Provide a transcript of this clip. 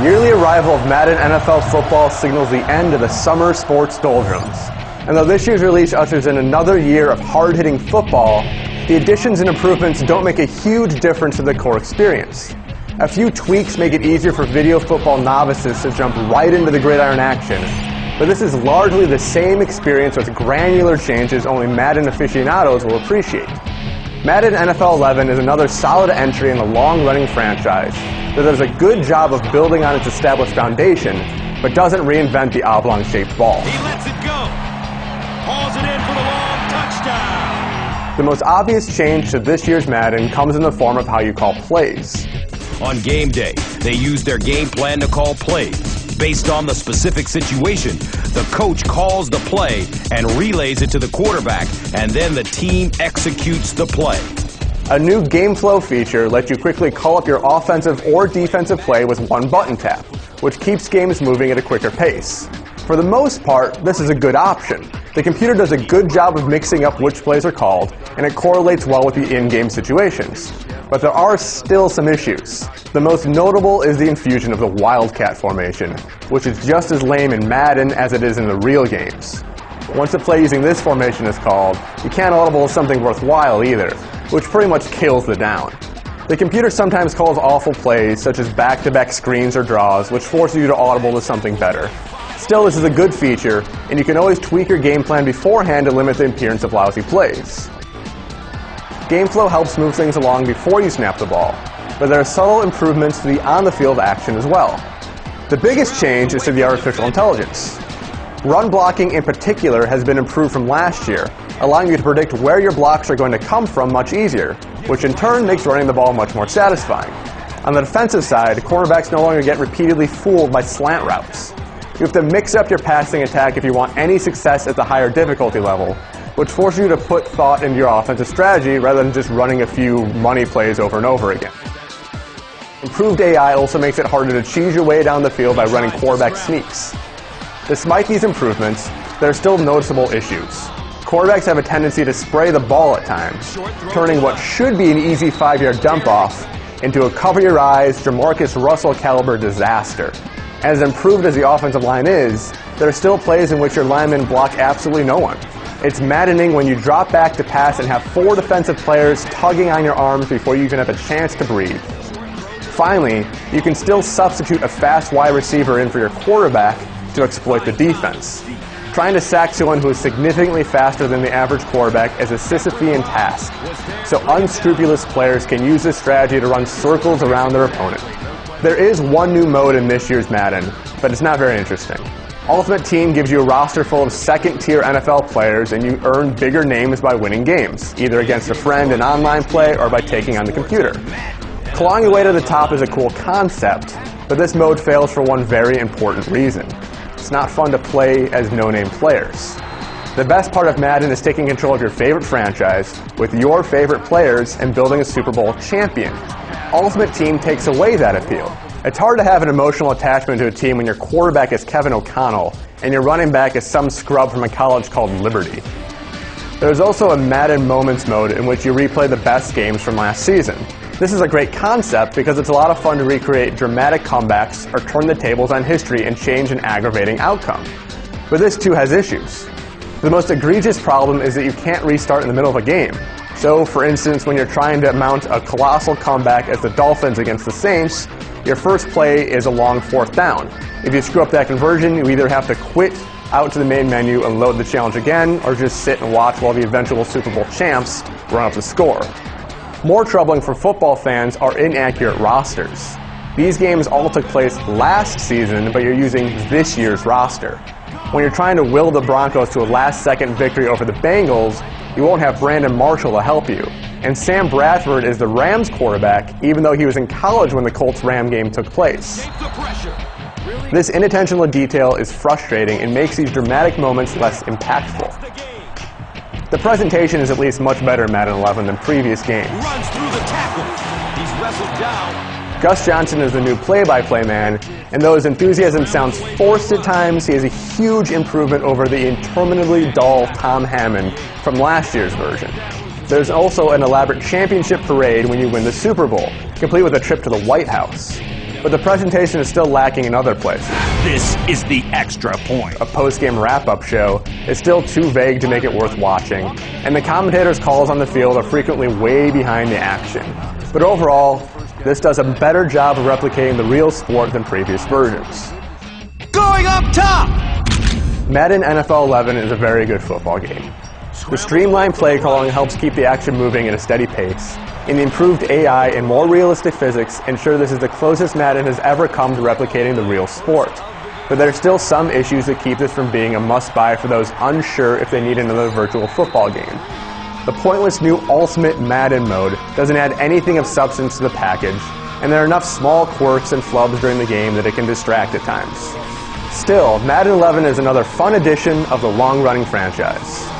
yearly arrival of Madden NFL football signals the end of the summer sports doldrums. And though this year's release ushers in another year of hard-hitting football, the additions and improvements don't make a huge difference to the core experience. A few tweaks make it easier for video football novices to jump right into the gridiron action, but this is largely the same experience with granular changes only Madden aficionados will appreciate. Madden NFL 11 is another solid entry in the long-running franchise that does a good job of building on its established foundation, but doesn't reinvent the oblong-shaped ball. He lets it go. Hauls it in for the long touchdown. The most obvious change to this year's Madden comes in the form of how you call plays. On game day, they use their game plan to call plays. Based on the specific situation, the coach calls the play and relays it to the quarterback, and then the team executes the play. A new game flow feature lets you quickly call up your offensive or defensive play with one button tap, which keeps games moving at a quicker pace. For the most part, this is a good option. The computer does a good job of mixing up which plays are called, and it correlates well with the in-game situations. But there are still some issues. The most notable is the infusion of the wildcat formation, which is just as lame in Madden as it is in the real games. Once a play using this formation is called, you can't audible something worthwhile either, which pretty much kills the down. The computer sometimes calls awful plays such as back-to-back screens or draws, which forces you to audible to something better. Still, this is a good feature, and you can always tweak your game plan beforehand to limit the appearance of lousy plays. GameFlow helps move things along before you snap the ball, but there are subtle improvements to the on-the-field action as well. The biggest change is to the artificial intelligence. Run blocking in particular has been improved from last year, allowing you to predict where your blocks are going to come from much easier, which in turn makes running the ball much more satisfying. On the defensive side, cornerbacks no longer get repeatedly fooled by slant routes. You have to mix up your passing attack if you want any success at the higher difficulty level, which forces you to put thought into your offensive strategy rather than just running a few money plays over and over again. Improved AI also makes it harder to cheese your way down the field by running quarterback sneaks. Despite these improvements, there are still noticeable issues. Quarterbacks have a tendency to spray the ball at times, turning what should be an easy 5-yard dump-off into a cover-your-eyes, Jamarcus Russell caliber disaster. As improved as the offensive line is, there are still plays in which your linemen block absolutely no one. It's maddening when you drop back to pass and have 4 defensive players tugging on your arms before you even have a chance to breathe. Finally, you can still substitute a fast wide receiver in for your quarterback to exploit the defense. Trying to sack someone who is significantly faster than the average quarterback is a Sisyphean task, so unscrupulous players can use this strategy to run circles around their opponent. There is one new mode in this year's Madden, but it's not very interesting. Ultimate Team gives you a roster full of second-tier NFL players, and you earn bigger names by winning games, either against a friend in online play or by taking on the computer. Clawing your way to the top is a cool concept, but this mode fails for one very important reason. It's not fun to play as no-name players. The best part of Madden is taking control of your favorite franchise with your favorite players and building a Super Bowl champion. Ultimate Team takes away that appeal. It's hard to have an emotional attachment to a team when your quarterback is Kevin O'Connell and your running back is some scrub from a college called Liberty. There's also a Madden Moments mode in which you replay the best games from last season. This is a great concept because it's a lot of fun to recreate dramatic comebacks or turn the tables on history and change an aggravating outcome. But this too has issues. The most egregious problem is that you can't restart in the middle of a game. So, for instance, when you're trying to mount a colossal comeback as the Dolphins against the Saints, your first play is a long 4th down. If you screw up that conversion, you either have to quit out to the main menu and load the challenge again, or just sit and watch while the eventual Super Bowl champs run up the score. More troubling for football fans are inaccurate rosters. These games all took place last season, but you're using this year's roster. When you're trying to will the Broncos to a last-second victory over the Bengals, you won't have Brandon Marshall to help you. And Sam Bradford is the Rams quarterback, even though he was in college when the Colts-Ram game took place. This inattention to detail is frustrating and makes these dramatic moments less impactful. The presentation is at least much better in Madden 11 than previous games. Runs through the tackle. He's wrestled down. Gus Johnson is the new play-by-play man, and though his enthusiasm sounds forced at times, he is a huge improvement over the interminably dull Tom Hammond from last year's version. There's also an elaborate championship parade when you win the Super Bowl, complete with a trip to the White House. but the presentation is still lacking in other places. This is the extra point. A post-game wrap-up show is still too vague to make it worth watching, and the commentators' calls on the field are frequently way behind the action. But overall, this does a better job of replicating the real sport than previous versions. Going up top! Madden NFL 11 is a very good football game. The streamlined play calling helps keep the action moving at a steady pace, and the improved AI and more realistic physics ensure this is the closest Madden has ever come to replicating the real sport. But there are still some issues that keep this from being a must-buy for those unsure if they need another virtual football game. The pointless new Ultimate Madden mode doesn't add anything of substance to the package, and there are enough small quirks and flubs during the game that it can distract at times. Still, Madden 11 is another fun addition of the long-running franchise.